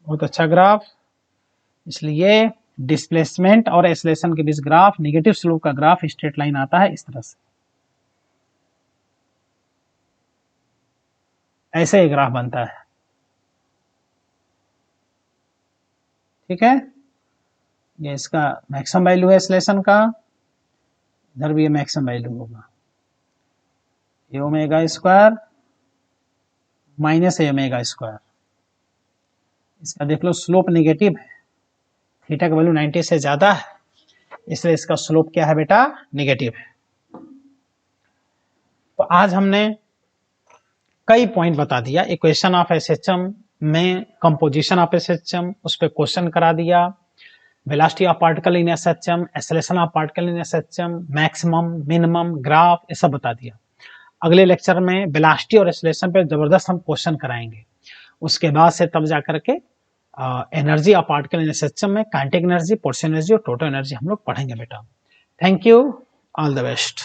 बहुत अच्छा ग्राफ। इसलिए डिस्प्लेसमेंट और एक्सेलरेशन के बीच ग्राफ, नेगेटिव स्लोप का ग्राफ स्ट्रेट लाइन आता है इस तरह से, ऐसे ही ग्राफ बनता है। ठीक है, ये इसका मैक्सिमम वैल्यू है एक्सेलरेशन का, इधर भी ये मैक्सिमम वैल्यू होगा, ये omega square minus omega square. इसका देख लो स्लोप नेगेटिव है, थीटा का वैल्यू 90 से ज्यादा है, इसलिए इसका स्लोप क्या है बेटा, नेगेटिव है। तो आज हमने कई पॉइंट बता दिया। इक्वेशन ऑफ एसएचएम में कंपोजिशन ऑफ एसएचएम, उस पर क्वेश्चन करा दिया। Velocity of particle in SHM, acceleration of particle in SHM, maximum minimum graph, ये सब बता दिया। अगले लेक्चर में वेलोसिटी और एक्सेलरेशन पे जबरदस्त हम क्वेश्चन कराएंगे। उसके बाद से तब जाकर के energy of particle in SHM में काइनेटिक एनर्जी, पोटेंशियल एनर्जी और टोटल एनर्जी हम लोग पढ़ेंगे बेटा। Thank you, all the best.